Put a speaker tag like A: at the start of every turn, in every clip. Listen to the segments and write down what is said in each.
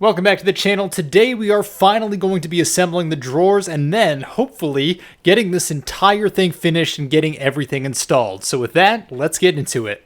A: Welcome back to the channel. Today we are finally going to be assembling the drawers and then, hopefully, getting this entire thing finished and getting everything installed. So with that, let's get into it.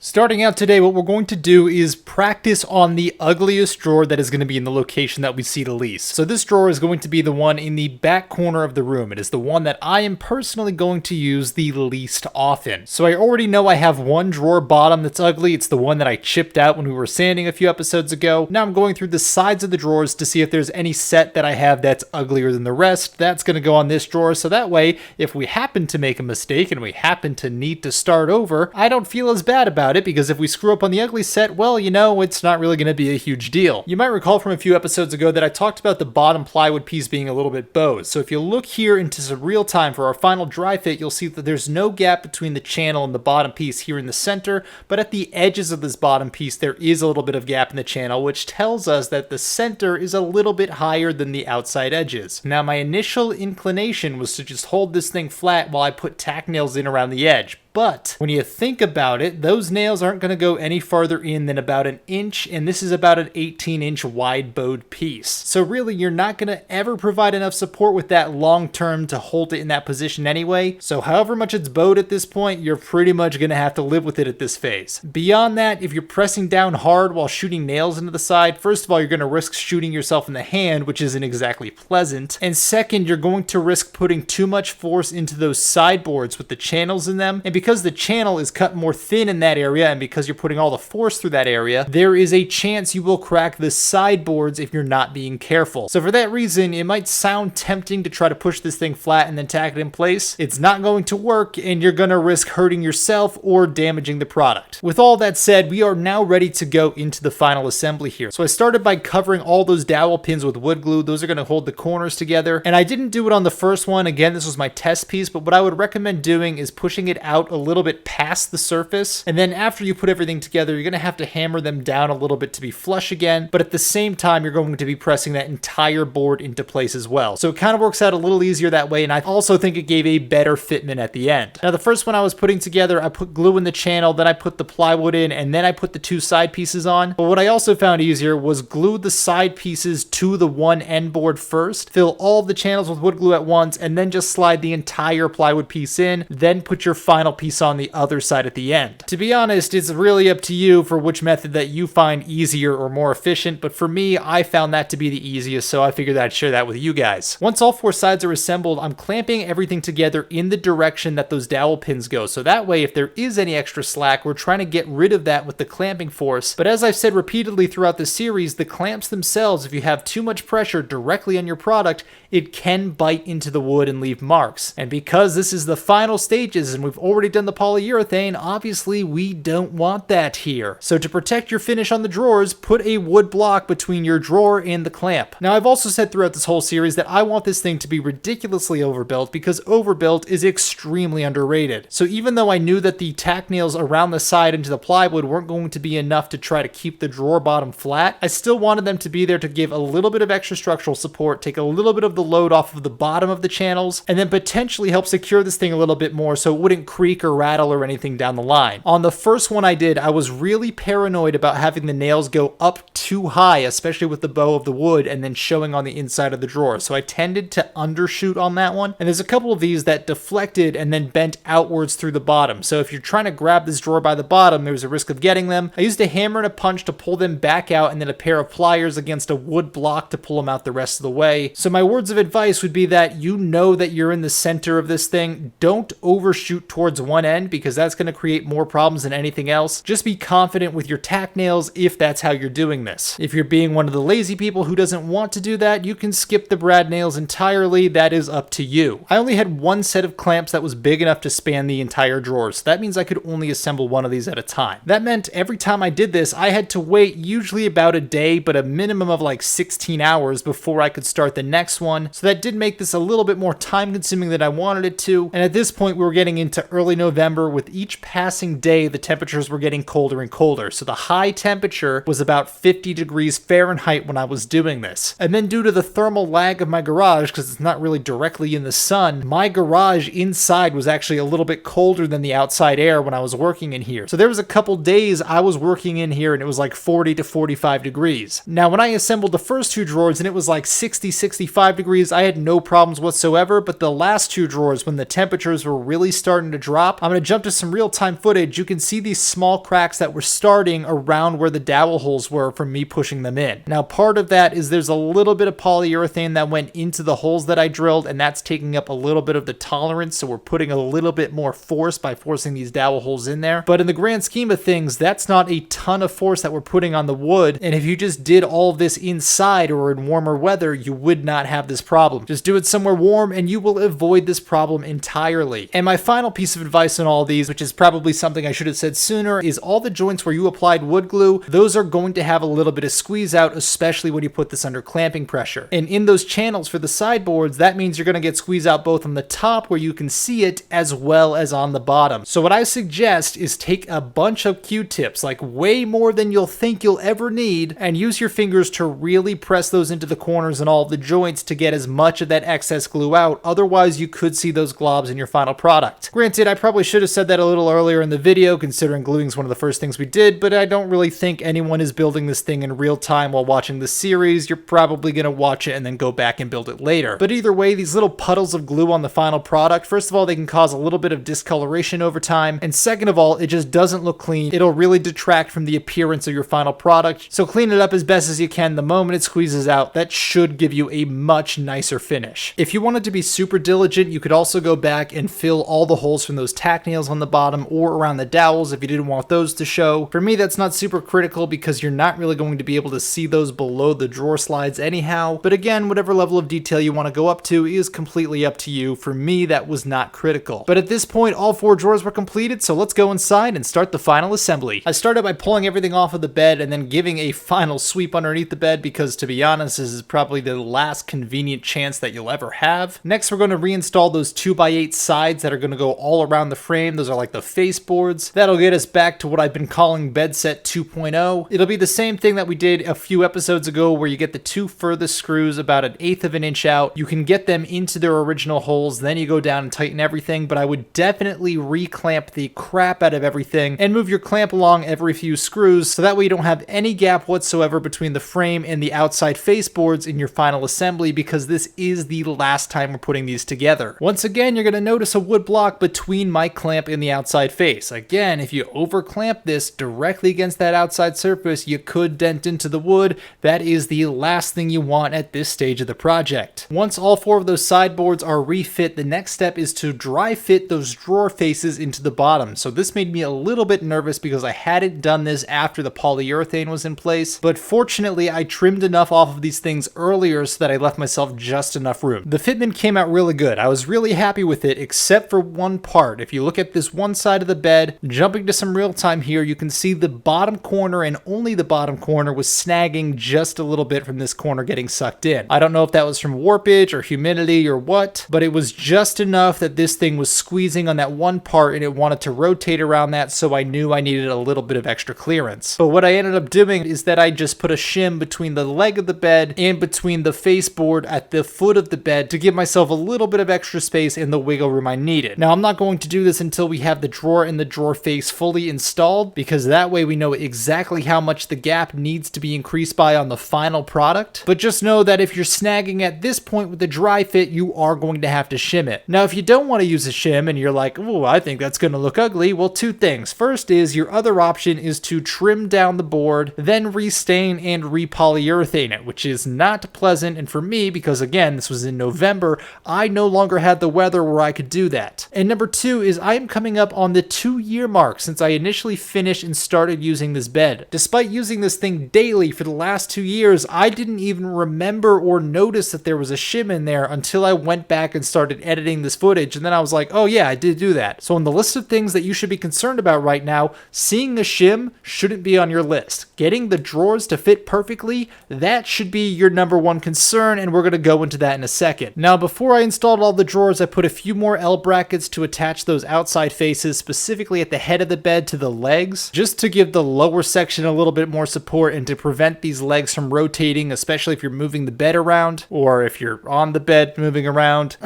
A: Starting out today, what we're going to do is practice on the ugliest drawer that is going to be in the location that we see the least. So this drawer is going to be the one in the back corner of the room. It is the one that I am personally going to use the least often. So I already know I have one drawer bottom that's ugly. It's the one that I chipped out when we were sanding a few episodes ago. Now I'm going through the sides of the drawers to see if there's any set that I have that's uglier than the rest. That's going to go on this drawer. So that way, if we happen to make a mistake and we happen to need to start over, I don't feel as bad about it, because if we screw up on the ugly set, well, you know, it's not really going to be a huge deal. You might recall from a few episodes ago that I talked about the bottom plywood piece being a little bit bowed. So if you look here into some real time for our final dry fit, you'll see that there's no gap between the channel and the bottom piece here in the center, but at the edges of this bottom piece, there is a little bit of gap in the channel, which tells us that the center is a little bit higher than the outside edges. Now, my initial inclination was to just hold this thing flat while I put tack nails in around the edge. But when you think about it, those nails aren't going to go any farther in than about an inch, and this is about an 18-inch wide bowed piece. So really, you're not going to ever provide enough support with that long term to hold it in that position anyway. So however much it's bowed at this point, you're pretty much going to have to live with it at this phase. Beyond that, if you're pressing down hard while shooting nails into the side, first of all, you're going to risk shooting yourself in the hand, which isn't exactly pleasant. And second, you're going to risk putting too much force into those sideboards with the channels in them. And because the channel is cut more thin in that area, and because you're putting all the force through that area, there is a chance you will crack the sideboards if you're not being careful. So for that reason, it might sound tempting to try to push this thing flat and then tack it in place. It's not going to work, and you're going to risk hurting yourself or damaging the product. With all that said, we are now ready to go into the final assembly here. So I started by covering all those dowel pins with wood glue. Those are going to hold the corners together. And I didn't do it on the first one. Again, this was my test piece, but what I would recommend doing is pushing it out a little bit past the surface. And then after you put everything together, you're going to have to hammer them down a little bit to be flush again. But at the same time, you're going to be pressing that entire board into place as well. So it kind of works out a little easier that way. And I also think it gave a better fitment at the end. Now, the first one I was putting together, I put glue in the channel, then I put the plywood in, and then I put the two side pieces on. But what I also found easier was glue the side pieces to the one end board first, fill all the channels with wood glue at once, and then just slide the entire plywood piece in, then put your final piece on the other side at the end. To be honest, it's really up to you for which method that you find easier or more efficient, but for me, I found that to be the easiest, so I figured I'd share that with you guys. Once all four sides are assembled, I'm clamping everything together in the direction that those dowel pins go, so that way if there is any extra slack, we're trying to get rid of that with the clamping force. But as I've said repeatedly throughout the series, the clamps themselves, if you have too much pressure directly on your product, it can bite into the wood and leave marks. And because this is the final stages and we've already done the polyurethane, obviously we don't want that here. So to protect your finish on the drawers, put a wood block between your drawer and the clamp. Now, I've also said throughout this whole series that I want this thing to be ridiculously overbuilt, because overbuilt is extremely underrated. So even though I knew that the tack nails around the side into the plywood weren't going to be enough to try to keep the drawer bottom flat, I still wanted them to be there to give a little bit of extra structural support, take a little bit of the load off of the bottom of the channels, and then potentially help secure this thing a little bit more so it wouldn't creak or rattle or anything down the line. On the first one I did, I was really paranoid about having the nails go up too high, especially with the bow of the wood, and then showing on the inside of the drawer. So I tended to undershoot on that one. And there's a couple of these that deflected and then bent outwards through the bottom. So if you're trying to grab this drawer by the bottom, there's a risk of getting them. I used a hammer and a punch to pull them back out, and then a pair of pliers against a wood block to pull them out the rest of the way. So my words of advice would be that you know that you're in the center of this thing. Don't overshoot towards one end, because that's going to create more problems than anything else. Just be confident with your tack nails if that's how you're doing this. If you're being one of the lazy people who doesn't want to do that, you can skip the brad nails entirely. That is up to you. I only had one set of clamps that was big enough to span the entire drawer, so that means I could only assemble one of these at a time. That meant every time I did this, I had to wait usually about a day, but a minimum of like 16 hours before I could start the next one, on. So that did make this a little bit more time consuming than I wanted it to. And at this point, we were getting into early November. With each passing day, the temperatures were getting colder and colder. So the high temperature was about 50 degrees Fahrenheit when I was doing this. And then due to the thermal lag of my garage, because it's not really directly in the sun, my garage inside was actually a little bit colder than the outside air when I was working in here. So there was a couple days I was working in here and it was like 40 to 45 degrees. Now, when I assembled the first two drawers and it was like 60, 65 degrees, I had no problems whatsoever. But the last two drawers, when the temperatures were really starting to drop, I'm going to jump to some real-time footage. You can see these small cracks that were starting around where the dowel holes were from me pushing them in. Now, part of that is there's a little bit of polyurethane that went into the holes that I drilled, and that's taking up a little bit of the tolerance. So we're putting a little bit more force by forcing these dowel holes in there. But in the grand scheme of things, that's not a ton of force that we're putting on the wood. And if you just did all of this inside or in warmer weather, you would not have this problem. Just do it somewhere warm and you will avoid this problem entirely. And my final piece of advice on all these, which is probably something I should have said sooner, is all the joints where you applied wood glue, those are going to have a little bit of squeeze out, especially when you put this under clamping pressure. And in those channels for the sideboards, that means you're going to get squeeze out both on the top where you can see it as well as on the bottom. So what I suggest is take a bunch of Q-tips, like way more than you'll think you'll ever need, and use your fingers to really press those into the corners and all of the joints to get as much of that excess glue out. Otherwise, you could see those globs in your final product. Granted, I probably should have said that a little earlier in the video, considering gluing is one of the first things we did, but I don't really think anyone is building this thing in real time while watching the series. You're probably going to watch it and then go back and build it later. But either way, these little puddles of glue on the final product, first of all, they can cause a little bit of discoloration over time, and second of all, it just doesn't look clean. It'll really detract from the appearance of your final product. So clean it up as best as you can. The moment it squeezes out, that should give you a much nicer finish. If you wanted to be super diligent, you could also go back and fill all the holes from those tack nails on the bottom or around the dowels if you didn't want those to show. For me, that's not super critical because you're not really going to be able to see those below the drawer slides anyhow. But again, whatever level of detail you want to go up to is completely up to you. For me, that was not critical. But at this point, all four drawers were completed, so let's go inside and start the final assembly. I started by pulling everything off of the bed and then giving a final sweep underneath the bed because, to be honest, this is probably the last convenient chance that you'll ever have. Next, we're going to reinstall those 2x8 sides that are going to go all around the frame. Those are like the face boards. That'll get us back to what I've been calling bed set 2.0. It'll be the same thing that we did a few episodes ago where you get the two furthest screws about 1/8 of an inch out. You can get them into their original holes, then you go down and tighten everything, but I would definitely reclamp the crap out of everything and move your clamp along every few screws so that way you don't have any gap whatsoever between the frame and the outside face boards in your final assembly, because this is the last time we're putting these together. Once again, you're going to notice a wood block between my clamp and the outside face. Again, if you over clamp this directly against that outside surface, you could dent into the wood. That is the last thing you want at this stage of the project. Once all four of those sideboards are refit, the next step is to dry fit those drawer faces into the bottom. So this made me a little bit nervous because I hadn't done this after the polyurethane was in place, but fortunately I trimmed enough off of these things earlier so that I left myself just enough room. The fitment came out really good. I was really happy with it, except for one part. If you look at this one side of the bed, jumping to some real time here, you can see the bottom corner, and only the bottom corner, was snagging just a little bit from this corner getting sucked in. I don't know if that was from warpage or humidity or what, but it was just enough that this thing was squeezing on that one part and it wanted to rotate around that, so I knew I needed a little bit of extra clearance. But what I ended up doing is that I just put a shim between the leg of the bed and between the face board at the foot of the bed to give myself a little bit of extra space in the wiggle room I needed. Now, I'm not going to do this until we have the drawer and the drawer face fully installed, because that way we know exactly how much the gap needs to be increased by on the final product. But just know that if you're snagging at this point with the dry fit, you are going to have to shim it. Now, if you don't want to use a shim and you're like, oh, I think that's going to look ugly, well, two things. First is your other option is to trim down the board, then restain and repolyurethane it, which is not pleasant. And for me, because again, this was in November, I no longer had the weather where I could do that. And number two is I am coming up on the 2-year mark since I initially finished and started using this bed. Despite using this thing daily for the last 2 years, I didn't even remember or notice that there was a shim in there until I went back and started editing this footage. And then I was like, oh yeah, I did do that. So on the list of things that you should be concerned about right now, seeing a shim shouldn't be on your list. Getting the drawers to fit perfectly, that should be your number one concern, and we're going going to go into that in a second. Now, before I installed all the drawers, I put a few more L brackets to attach those outside faces, specifically at the head of the bed to the legs, just to give the lower section a little bit more support and to prevent these legs from rotating, especially if you're moving the bed around or if you're on the bed moving around.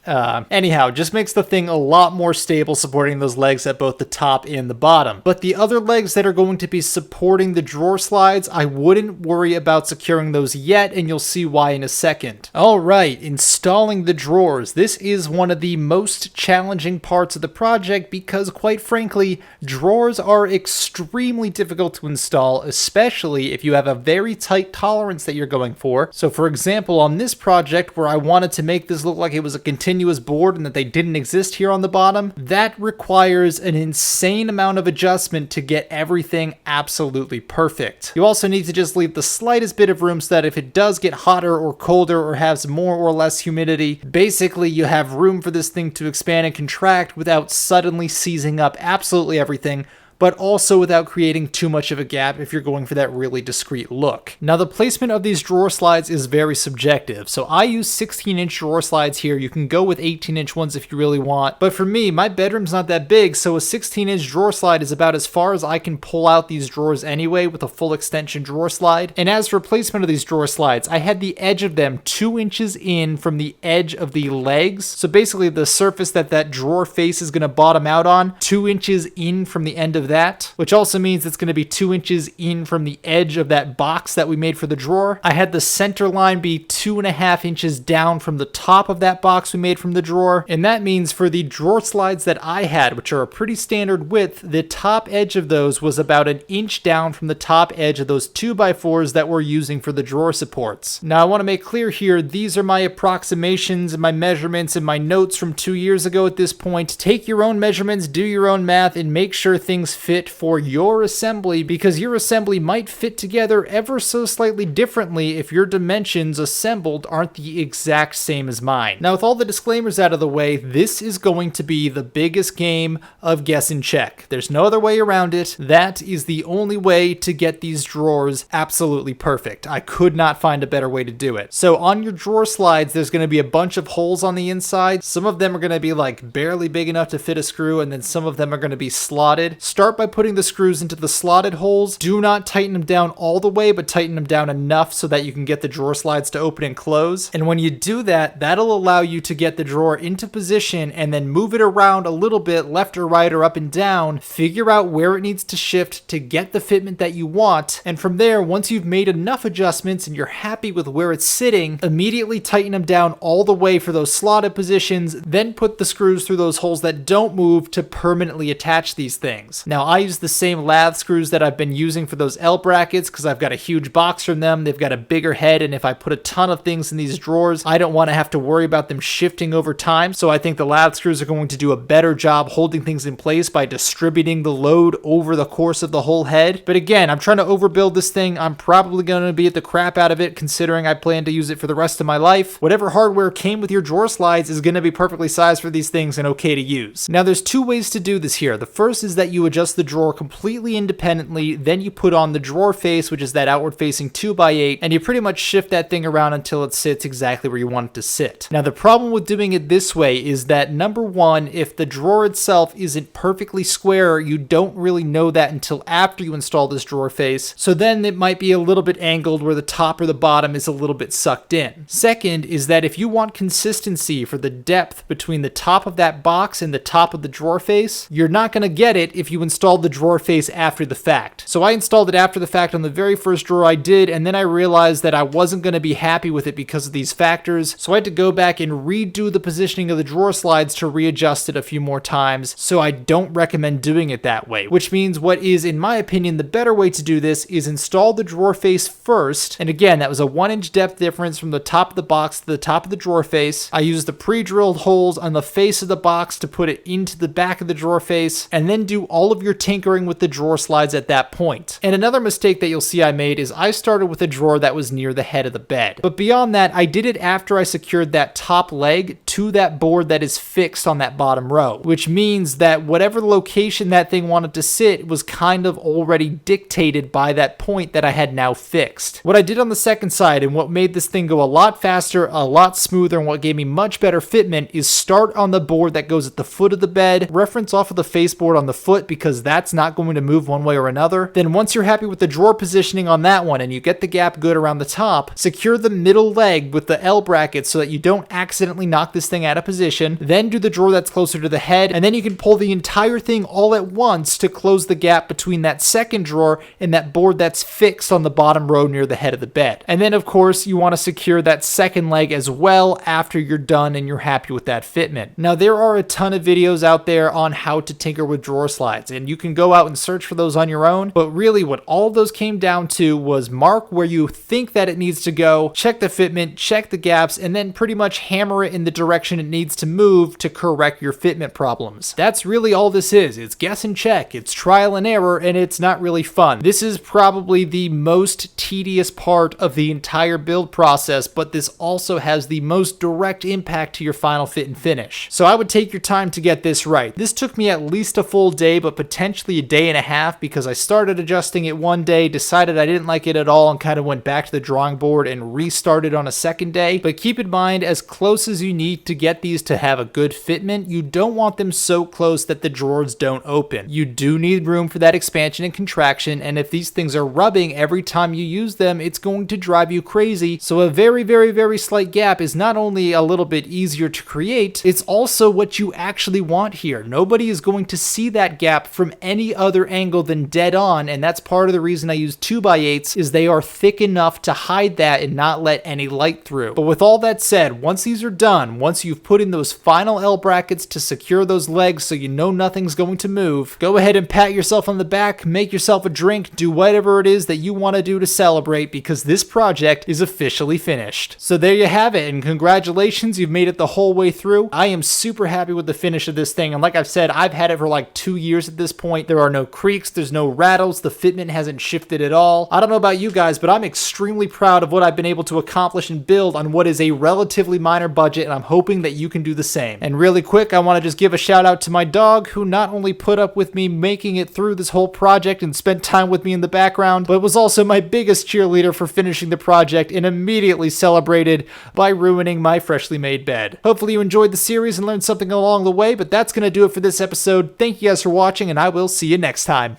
A: Anyhow, just makes the thing a lot more stable, supporting those legs at both the top and the bottom. But the other legs that are going to be supporting the drawer slides, I wouldn't worry about securing those yet, and you'll see why in a second. Alright, installing the drawers. This is one of the most challenging parts of the project because, quite frankly, drawers are extremely difficult to install, especially if you have a very tight tolerance that you're going for. So for example, on this project where I wanted to make this look like it was a continuous board and that they didn't exist here on the bottom, that requires an insane amount of adjustment to get everything absolutely perfect. You also need to just leave the slightest bit of room so that if it does get hotter or colder or has more or less humidity, basically you have room for this thing to expand and contract without suddenly seizing up absolutely everything, but also without creating too much of a gap if you're going for that really discreet look. Now, the placement of these drawer slides is very subjective, so I use 16-inch drawer slides here. You can go with 18-inch ones if you really want, but for me, my bedroom's not that big, so a 16-inch drawer slide is about as far as I can pull out these drawers anyway with a full extension drawer slide. And as for placement of these drawer slides, I had the edge of them 2 inches in from the edge of the legs, so basically the surface that that drawer face is going to bottom out on, 2 inches in from the end of that, which also means it's going to be 2 inches in from the edge of that box that we made for the drawer. I had the center line be 2.5 inches down from the top of that box we made from the drawer, and that means for the drawer slides that I had, which are a pretty standard width, the top edge of those was about 1 inch down from the top edge of those 2x4s that we're using for the drawer supports. Now, I want to make clear here, these are my approximations and my measurements and my notes from 2 years ago at this point. Take your own measurements, do your own math, and make sure things fit for your assembly, because your assembly might fit together ever so slightly differently if your dimensions assembled aren't the exact same as mine. Now, with all the disclaimers out of the way, this is going to be the biggest game of guess and check. There's no other way around it. That is the only way to get these drawers absolutely perfect. I could not find a better way to do it. So on your drawer slides, there's going to be a bunch of holes on the inside. Some of them are going to be like barely big enough to fit a screw, and then some of them are going to be slotted. Start by putting the screws into the slotted holes. Do not tighten them down all the way, but tighten them down enough so that you can get the drawer slides to open and close. And when you do that, that'll allow you to get the drawer into position and then move it around a little bit, left or right or up and down, figure out where it needs to shift to get the fitment that you want. And from there, once you've made enough adjustments and you're happy with where it's sitting, immediately tighten them down all the way for those slotted positions, then put the screws through those holes that don't move to permanently attach these things. Now, I use the same lath screws that I've been using for those L brackets because I've got a huge box from them. They've got a bigger head, and if I put a ton of things in these drawers, I don't want to have to worry about them shifting over time. So I think the lath screws are going to do a better job holding things in place by distributing the load over the course of the whole head. But again, I'm trying to overbuild this thing. I'm probably going to beat the crap out of it considering I plan to use it for the rest of my life. Whatever hardware came with your drawer slides is going to be perfectly sized for these things and okay to use. Now, there's two ways to do this here. The first is that you adjust the drawer completely independently, then you put on the drawer face, which is that outward facing 2x8, and you pretty much shift that thing around until it sits exactly where you want it to sit. Now, the problem with doing it this way is that, number one, if the drawer itself isn't perfectly square, you don't really know that until after you install this drawer face, so then it might be a little bit angled where the top or the bottom is a little bit sucked in. Second is that if you want consistency for the depth between the top of that box and the top of the drawer face, you're not going to get it if you install the drawer face after the fact. So I installed it after the fact on the very first drawer I did, and then I realized that I wasn't going to be happy with it because of these factors, so I had to go back and redo the positioning of the drawer slides to readjust it a few more times, so I don't recommend doing it that way, which means what is, in my opinion, the better way to do this is install the drawer face first, and again, that was a 1-inch depth difference from the top of the box to the top of the drawer face. I used the pre-drilled holes on the face of the box to put it into the back of the drawer face, and then do all of your tinkering with the drawer slides at that point. And another mistake that you'll see I made is I started with a drawer that was near the head of the bed. But beyond that, I did it after I secured that top leg to that board that is fixed on that bottom row, which means that whatever location that thing wanted to sit was kind of already dictated by that point that I had now fixed. What I did on the second side and what made this thing go a lot faster, a lot smoother, and what gave me much better fitment is start on the board that goes at the foot of the bed, reference off of the faceboard on the foot because that's not going to move one way or another. Then once you're happy with the drawer positioning on that one and you get the gap good around the top, secure the middle leg with the L brackets so that you don't accidentally knock this thing out of position. Then do the drawer that's closer to the head, and then you can pull the entire thing all at once to close the gap between that second drawer and that board that's fixed on the bottom row near the head of the bed. And then of course you want to secure that second leg as well after you're done and you're happy with that fitment. Now there are a ton of videos out there on how to tinker with drawer slides, and you can go out and search for those on your own, but really what all of those came down to was mark where you think that it needs to go, check the fitment, check the gaps, and then pretty much hammer it in the direction it needs to move to correct your fitment problems. That's really all this is. It's guess and check, it's trial and error, and it's not really fun. This is probably the most tedious part of the entire build process, but this also has the most direct impact to your final fit and finish. So I would take your time to get this right. This took me at least a full day, but potentially a day and a half because I started adjusting it one day, decided I didn't like it at all, and kind of went back to the drawing board and restarted on a second day. But keep in mind, as close as you need to get these to have a good fitment, you don't want them so close that the drawers don't open. You do need room for that expansion and contraction, and if these things are rubbing every time you use them, it's going to drive you crazy. So a very slight gap is not only a little bit easier to create, it's also what you actually want here. Nobody is going to see that gap from any other angle than dead on, and that's part of the reason I use 2x8s is they are thick enough to hide that and not let any light through. But with all that said, once these are done, once you've put in those final L brackets to secure those legs so you know nothing's going to move, go ahead and pat yourself on the back, make yourself a drink, do whatever it is that you want to do to celebrate because this project is officially finished. So there you have it, and congratulations, you've made it the whole way through. I am super happy with the finish of this thing, and like I've said, I've had it for like 2 years at this point. There are no creaks, there's no rattles, the fitment hasn't shifted at all. I don't know about you guys, but I'm extremely proud of what I've been able to accomplish and build on what is a relatively minor budget, and I'm hoping that you can do the same. And really quick, I want to just give a shout out to my dog, who not only put up with me making it through this whole project and spent time with me in the background, but was also my biggest cheerleader for finishing the project and immediately celebrated by ruining my freshly made bed. Hopefully you enjoyed the series and learned something along the way, but that's going to do it for this episode. Thank you guys for watching, and I will see you next time.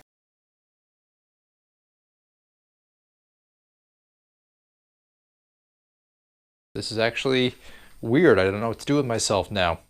A: This is actually weird. I don't know what to do with myself now.